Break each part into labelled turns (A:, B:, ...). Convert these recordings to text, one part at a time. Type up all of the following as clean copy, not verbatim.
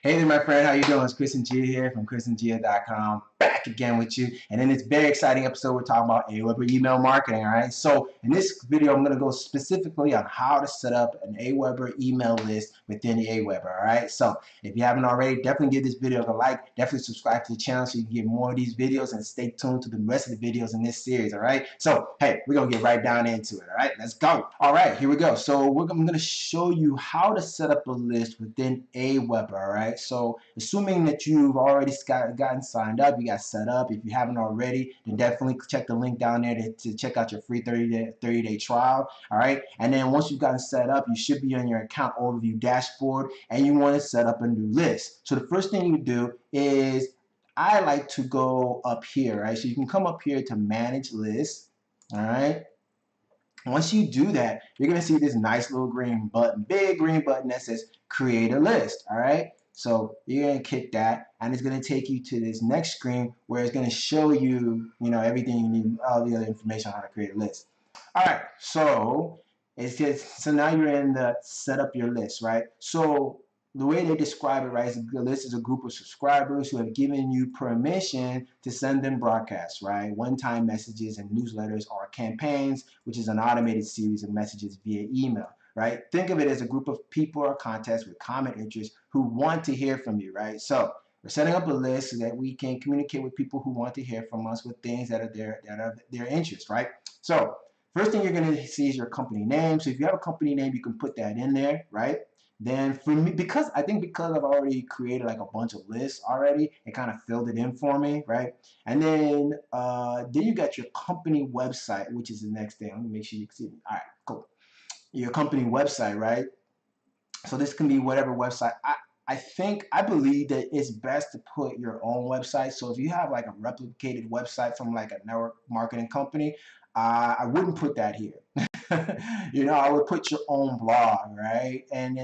A: Hey there, my friend. How you doing? It's Chris Njigha here from chrisandjigha.com. Back again with you. And in this very exciting episode, we're talking about Aweber email marketing, all right? So in this video, I'm going to go specifically on how to set up an Aweber email list within the Aweber, all right? So if you haven't already, definitely give this video a like. Definitely subscribe to the channel so you can get more of these videos, and stay tuned to the rest of the videos in this series, all right? So, hey, we're going to get right down into it, all right? Let's go. All right, here we go. So I'm going to show you how to set up a list within Aweber, all right? So assuming that you've already gotten signed up, you got set up. If you haven't already, then definitely check the link down there to check out your free 30-day trial. All right. And then once you've gotten set up, you should be on your account overview dashboard, and you want to set up a new list. So the first thing you do is I like to go up here, right? So you can come up here to manage lists. All right. Once you do that, you're going to see this nice little green button, big green button that says create a list. All right. So you're going to click that, and it's going to take you to this next screen where it's going to show you, everything you need, all the other information on how to create a list. All right. So so now you're in the set up your list, right? So the way they describe it, right, is the list is a group of subscribers who have given you permission to send them broadcasts, right? One-time messages and newsletters or campaigns, which is an automated series of messages via email, right? Think of it as a group of people or contacts with common interests who want to hear from you, right? So we're setting up a list so that we can communicate with people who want to hear from us with things that are their interest, right? So first thing you're going to see is your company name. So if you have a company name, you can put that in there, right? Then for me, because I've already created like a bunch of lists already, it kind of filled it in for me, right? And then you got your company website, which is the next thing. Let me make sure you can see it. All right, cool. Your company website, right? So this can be whatever website. I believe that it's best to put your own website. So if you have like a replicated website from like a network marketing company, I wouldn't put that here. I would put your own blog, right? And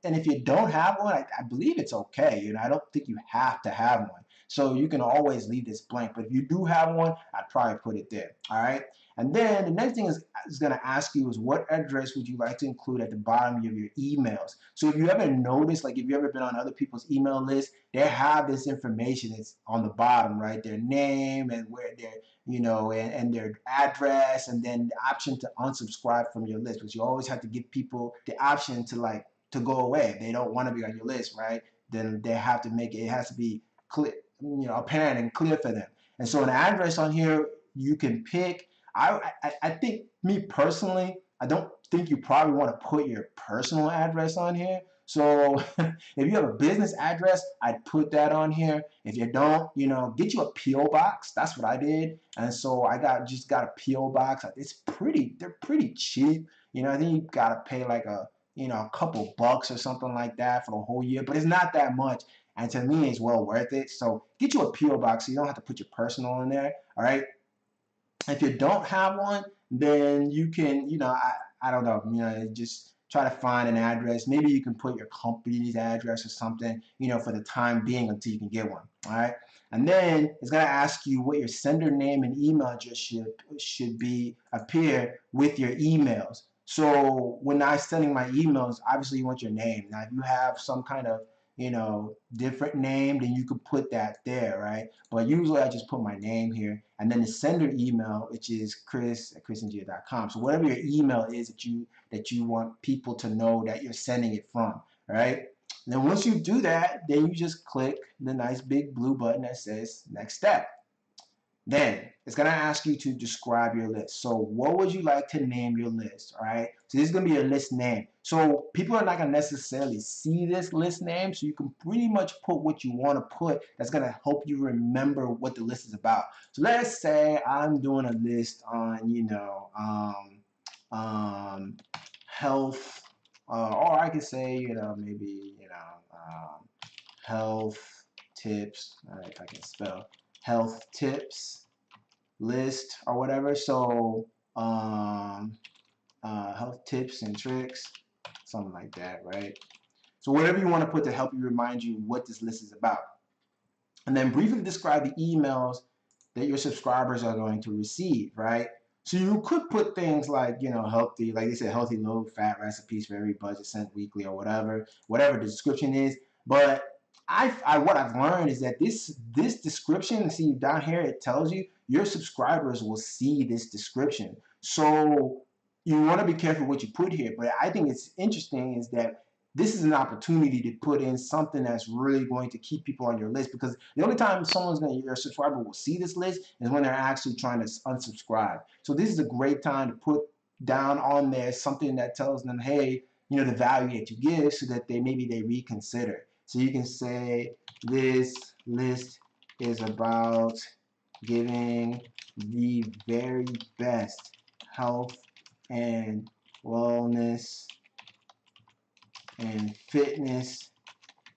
A: if you don't have one, I believe it's okay. I don't think you have to have one. So you can always leave this blank. But if you do have one, I'd probably put it there. All right. And then the next thing is going to ask you is what address would you like to include at the bottom of your emails. So if you ever noticed, like if you ever been on other people's email lists, they have this information. It's on the bottom, right? Their name and where they're, and their address, and then the option to unsubscribe from your list, which you always have to give people the option to go away. If they don't want to be on your list, right? Then they have to make it. It has to be clear, apparent and clear for them. And so an address on here you can pick. I think, me personally, I don't think you probably want to put your personal address on here. So if you have a business address, I'd put that on here. If you don't, get you a P.O. box. That's what I did. And so I just got a P.O. box. They're pretty cheap. I think you got to pay like a couple bucks or something like that for the whole year, but it's not that much. And to me, it's well worth it. So get you a P.O. box so you don't have to put your personal in there. All right. If you don't have one, then you can, I don't know, just try to find an address. Maybe you can put your company's address or something, for the time being until you can get one. All right. And then it's going to ask you what your sender name and email address should be appear with your emails. So when I'm sending my emails, obviously you want your name. Now, if you have some kind of different name, then you could put that there, right? But usually I just put my name here, and then the sender email, which is chris@chrisandjigha.com. So whatever your email is that you want people to know that you're sending it from, right? And then once you do that, then you just click the nice big blue button that says next step. Then it's going to ask you to describe your list. So what would you like to name your list? All right. So this is going to be your list name. So people are not going to necessarily see this list name. So you can pretty much put what you want to put that's going to help you remember what the list is about. So let's say I'm doing a list on, health, or I could say, maybe, health tips. All right, if I can spell health tips list or whatever. So health tips and tricks, something like that, right? So whatever you want to put to help you remind you what this list is about. And then briefly describe the emails that your subscribers are going to receive, right? So you could put things like, healthy, like they said, healthy low fat recipes for every budget sent weekly or whatever the description is. But what I've learned is that this description, see down here, it tells you your subscribers will see this description. So you want to be careful what you put here. But I think it's interesting is that this is an opportunity to put in something that's really going to keep people on your list, because the only time your subscriber will see this list is when they're actually trying to unsubscribe. So this is a great time to put down on there something that tells them, hey, you know, the value that you give, so that maybe they reconsider. So you can say this list is about giving the very best health and wellness and fitness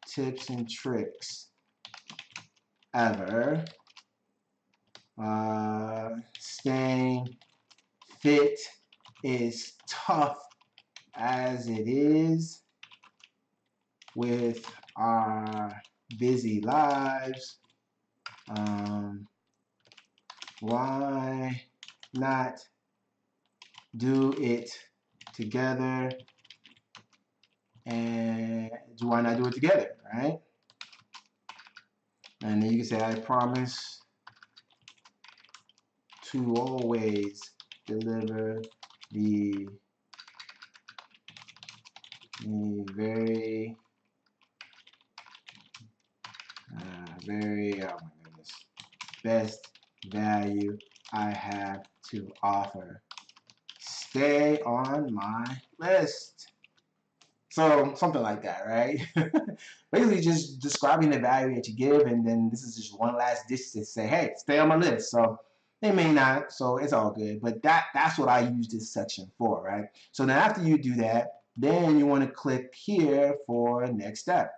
A: tips and tricks ever. Staying fit is tough as it is with our busy lives. Why not do it together? And why not do it together, right? And then you can say, I promise to always deliver the very, oh my goodness, best value I have to offer. Stay on my list. So something like that, right? Basically just describing the value that you give, and then this is just one last dish to say, hey, stay on my list. So they may not, so it's all good. But that's what I use this section for, right? So then after you do that, then you want to click here for next step.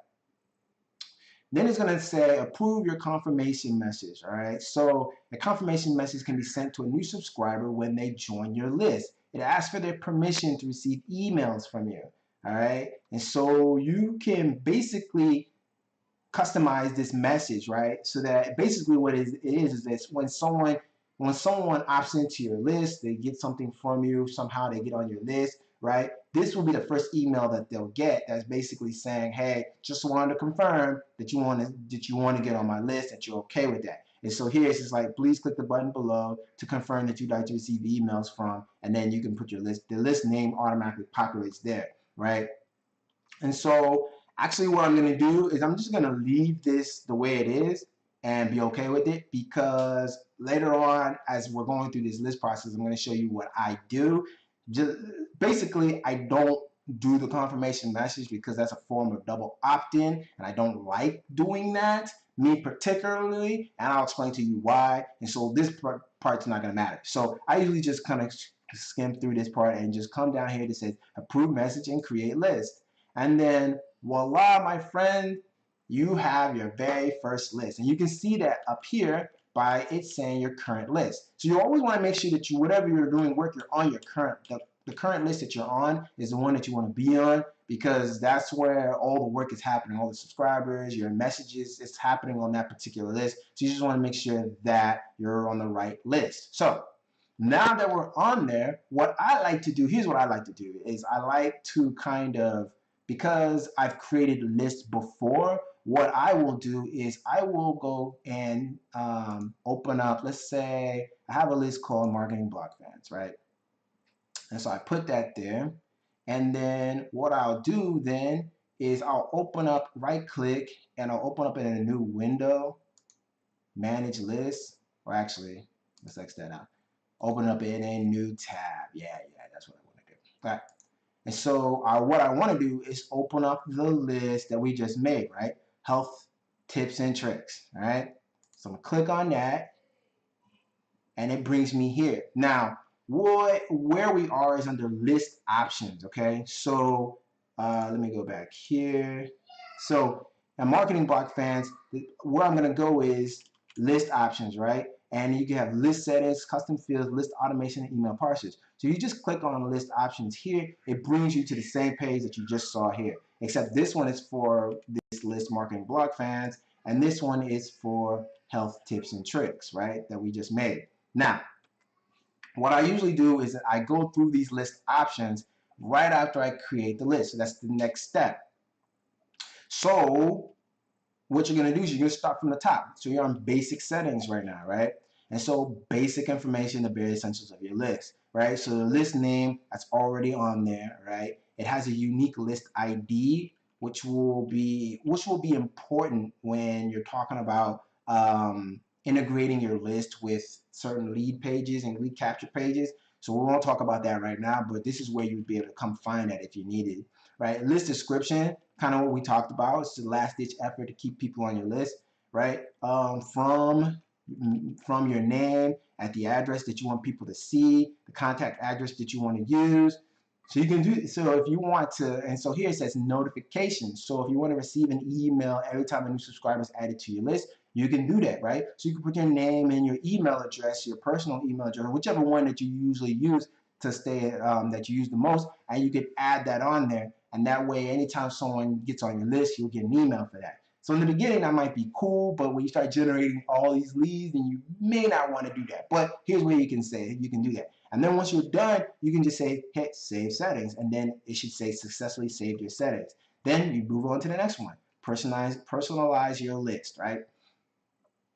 A: Then it's going to say approve your confirmation message, all right? So a confirmation message can be sent to a new subscriber when they join your list. It asks for their permission to receive emails from you, all right? And so you can basically customize this message, right? So that basically what it is this: when someone opts into your list, they get something from you, somehow they get on your list, right? This will be the first email that they'll get that's basically saying, hey, just wanted to confirm that you want to get on my list, that you're okay with that. And so here it's just like, please click the button below to confirm that you'd like to receive emails from, and then you can put your list. The list name automatically populates there, right? And so actually what I'm going to do is I'm just going to leave this the way it is and be okay with it, because later on, as we're going through this list process, I'm going to show you what I do. Just basically, I don't do the confirmation message because that's a form of double opt-in, and I don't like doing that, me particularly, and I'll explain to you why. And so this part's not going to matter. So I usually just kind of skim through this part and just come down here that says approve message and create list. And then voila, my friend, you have your very first list. And you can see that up here by it saying your current list. So you always want to make sure that whatever you're doing work, you're on your current, the current list that you're on is the one that you want to be on, because that's where all the work is happening, all the subscribers, your messages, it's happening on that particular list. So you just want to make sure that you're on the right list. So now that we're on there, what I like to do, here's what I like to do, is I like to kind of, because I've created lists before, what I will do is I will go and open up, let's say I have a list called Marketing Block Fans, right? And so I put that there. And then what I'll do then is I'll open up, right click, and I'll open up in a new window, manage list, or actually, let's X that out. Open up in a new tab. Yeah, that's what I want to do. All right. And so what I want to do is open up the list that we just made, right? Health tips and tricks, all right? So I'm going to click on that, and it brings me here. Now, where we are is under list options, okay? So let me go back here. So at Marketing Block Fans, where I'm going to go is list options, right? And you can have list settings, custom fields, list automation, and email parsers. So you just click on list options here. It brings you to the same page that you just saw here, except this one is for this list Marketing Block Fans, and this one is for health tips and tricks, right, that we just made. Now, what I usually do is that I go through these list options right after I create the list. So that's the next step. So what you're going to do is you're going to start from the top. So you're on basic settings right now, right? And so basic information, the bare essentials of your list, right? So the list name that's already on there, right? It has a unique list ID, which will be important when you're talking about integrating your list with certain lead pages and lead capture pages. So we won't talk about that right now, but this is where you'd be able to come find that if you need it, right? List description, kind of what we talked about. It's the last ditch effort to keep people on your list, right? From your name at the address that you want people to see, the contact address that you want to use. So you can do so if you want to, and so here it says notifications. So if you want to receive an email every time a new subscriber is added to your list, you can do that, right? So you can put your name and your email address, your personal email address, whichever one that you usually use to stay that you use the most, and you can add that on there. And that way, anytime someone gets on your list, you'll get an email for that. So in the beginning, that might be cool, but when you start generating all these leads, then you may not want to do that. But here's where you can say you can do that. And then once you're done, you can just say, hit save settings, and then it should say successfully saved your settings. Then you move on to the next one. Personalize your list, right?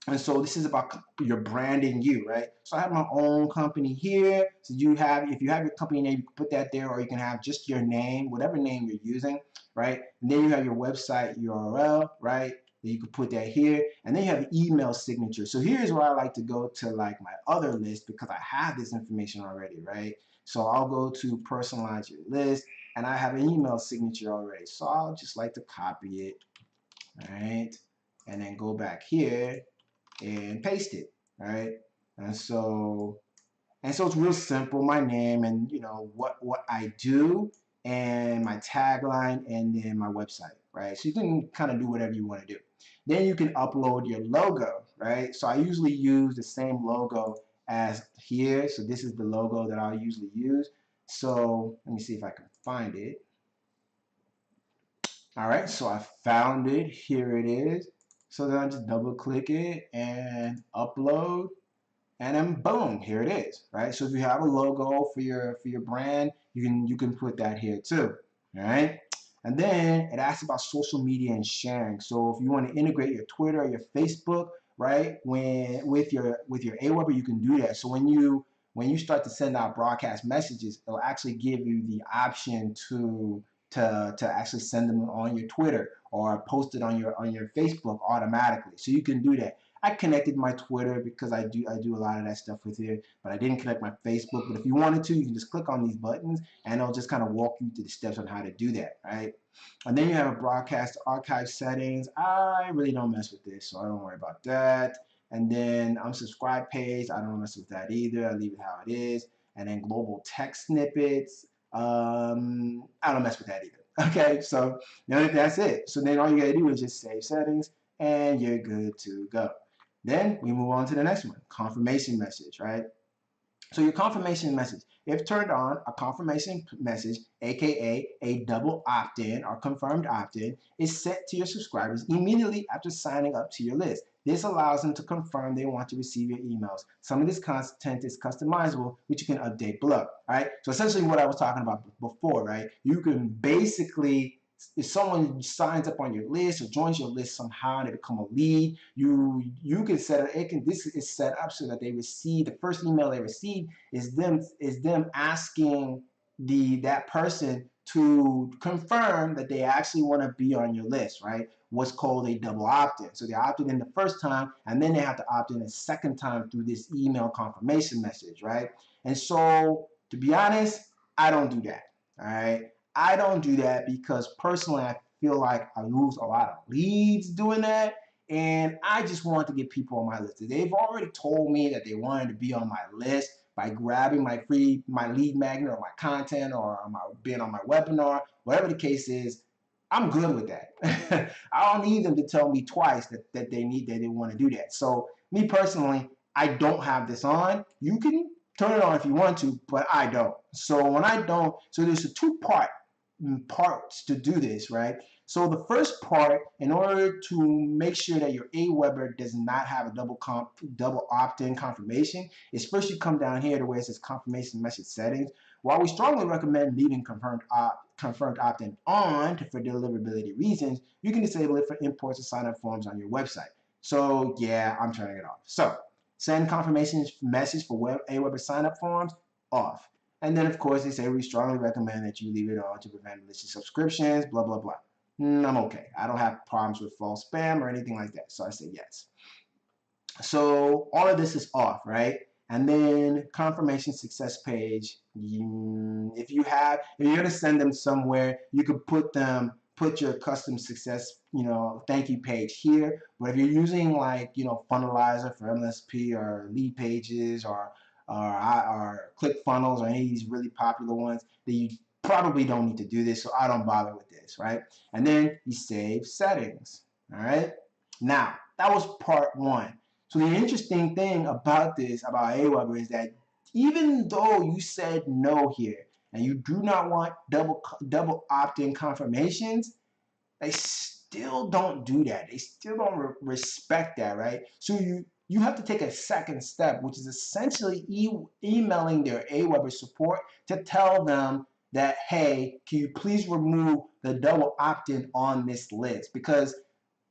A: And so this is about your branding you, right? So I have my own company here. So if you have your company name, you can put that there, or you can have just your name, whatever name you're using, right? And then you have your website URL, right? You can put that here. And then you have email signature. So here's where I like to go to like my other list because I have this information already, right? So I'll go to personalize your list and I have an email signature already. So I'll just like to copy it, right? And then go back here and paste it, right? And so it's real simple. My name and what I do and my tagline and then my website, right? So you can kind of do whatever you want to do. Then you can upload your logo, right? So I usually use the same logo as here. So this is the logo that I'll usually use. So let me see if I can find it. All right, so I found it. Here it is. So then I just double click it and upload, and then boom, here it is, right? So if you have a logo for your brand, you can put that here too, all right? And then it asks about social media and sharing. So if you want to integrate your Twitter or your Facebook, right, with your Aweber, you can do that. So when you start to send out broadcast messages, it'll actually give you the option to actually send them on your Twitter or post it on your Facebook automatically. So you can do that. I connected my Twitter because I do a lot of that stuff with it, but I didn't connect my Facebook. But if you wanted to, you can just click on these buttons and it'll just kind of walk you through the steps on how to do that, right? And then you have a broadcast archive settings. I really don't mess with this, so I don't worry about that. And then unsubscribe page, I don't mess with that either. I leave it how it is. And then global text snippets, I don't mess with that either. Okay, so that's it. So then all you gotta do is just save settings and you're good to go. Then we move on to the next one, confirmation message, right? So your confirmation message, if turned on, a confirmation message, aka a double opt-in or confirmed opt-in, is sent to your subscribers immediately after signing up to your list. This allows them to confirm they want to receive your emails. Some of this content is customizable, which you can update below. All right. So essentially, what I was talking about before, right? You can basically, if someone signs up on your list or joins your list somehow and they become a lead, you can set it. This is set up so that they receive the first email they receive is them asking that person to confirm that they actually want to be on your list, right? What's called a double opt-in. So they opted in the first time, and then they have to opt in a second time through this email confirmation message, right? And so, to be honest, I don't do that, all right? I don't do that because personally, I feel like I lose a lot of leads doing that, and I just want to get people on my list. They've already told me that they wanted to be on my list by grabbing my lead magnet or my content or being on my webinar, whatever the case is. I'm good with that. I don't need them to tell me twice that they want to do that. So me personally, I don't have this on. You can turn it on if you want to, but I don't. So when I don't, so there's a parts to do this, right? So the first part, in order to make sure that your Aweber does not have a double opt-in confirmation, is first you come down here to where it says confirmation message settings. While we strongly recommend leaving confirmed opt-in on for deliverability reasons, you can disable it for imports or sign-up forms on your website. So yeah, I'm turning it off. So send confirmation message for Aweber sign-up forms, off. And then, of course, they say we strongly recommend that you leave it on to prevent malicious subscriptions, blah, blah, blah. I'm okay. I don't have problems with false spam or anything like that. So I say yes. So all of this is off, right? And then confirmation success page. If you're gonna send them somewhere, you could put your custom success, thank you page here. But if you're using like, Funnelizer for MSP or Lead Pages or ClickFunnels or any of these really popular ones, then you probably don't need to do this. So I don't bother with this, right? And then you save settings, all right? Now, that was part one. So the interesting thing about Aweber is that even though you said no here and you do not want double opt-in confirmations, they still don't do that. They still don't respect that, right? So you have to take a second step, which is essentially emailing their Aweber support to tell them that, hey, can you please remove the double opt-in on this list? Because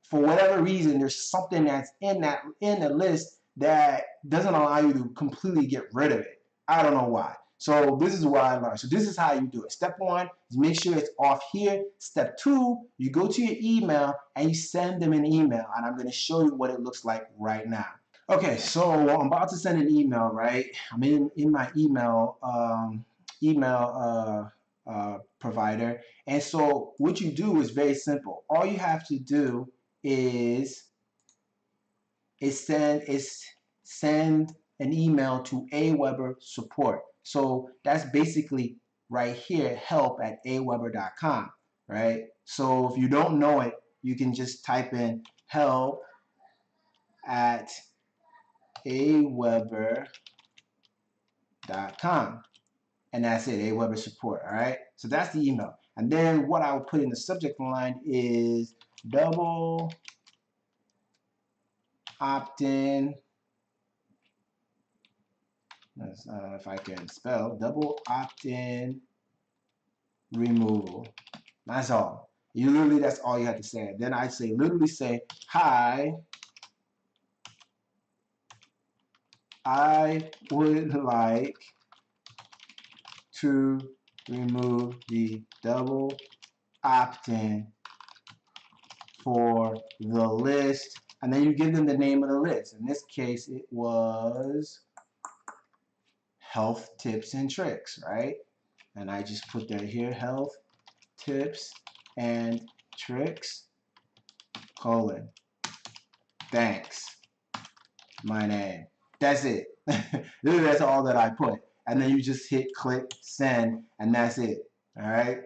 A: for whatever reason, there's something that's in the list that doesn't allow you to completely get rid of it. I don't know why. So this is what I learned. So this is how you do it. Step one is make sure it's off here. Step two, you go to your email and you send them an email. And I'm going to show you what it looks like right now. Okay, so I'm about to send an email, right? I'm in my email provider. And so what you do is very simple. All you have to do is send an email to Aweber support. So that's basically right here, help@aweber.com, right? So if you don't know it, you can just type in help@aweber.com. And that's it, Aweber support, all right? So that's the email. And then what I will put in the subject line is double opt-in, if I can spell, double opt-in removal. That's all. That's all you have to say. Then I literally say, hi, I would like to remove the double opt-in for the list, and then you give them the name of the list. In this case, it was health tips and tricks, right? And I just put that here, health tips and tricks, colon, thanks, my name. That's it. That's all that I put. And then you just hit click send, and that's it. All right.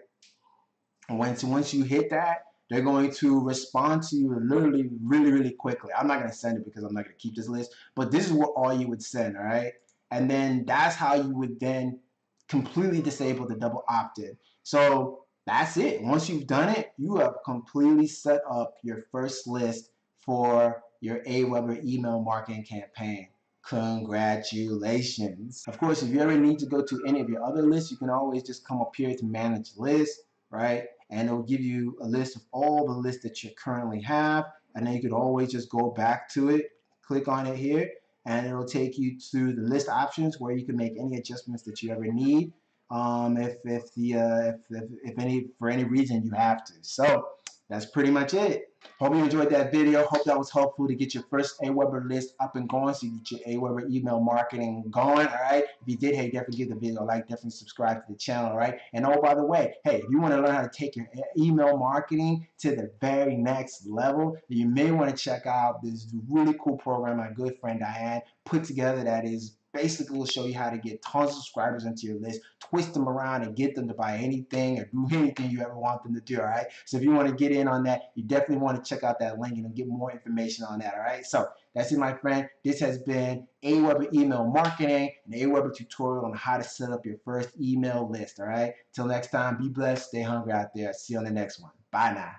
A: And once you hit that, they're going to respond to you literally really quickly. I'm not going to send it because I'm not going to keep this list, but this is what all you would send, all right? And then that's how you would then completely disable the double opt-in. So that's it. Once you've done it, you have completely set up your first list for your Aweber email marketing campaign. Congratulations. Of course, if you ever need to go to any of your other lists, you can always just come up here to manage lists, right? And it'll give you a list of all the lists that you currently have. And then you could always just go back to it, click on it here, and it'll take you to the list options where you can make any adjustments that you ever need. For any reason you have to. So that's pretty much it. Hope you enjoyed that video. Hope that was helpful to get your first Aweber list up and going so you get your Aweber email marketing going, all right? If you did, hey, definitely give the video a like, definitely subscribe to the channel, all right? And oh, by the way, hey, if you want to learn how to take your email marketing to the very next level, you may want to check out this really cool program my good friend Diane put together that is basically will show you how to get tons of subscribers into your list, twist them around and get them to buy anything or do anything you ever want them to do, all right? So if you want to get in on that, you definitely want to check out that link and get more information on that, all right? So that's it, my friend. This has been Aweber Email Marketing, an Aweber tutorial on how to set up your first email list, all right? Till next time, be blessed, stay hungry out there. See you on the next one. Bye now.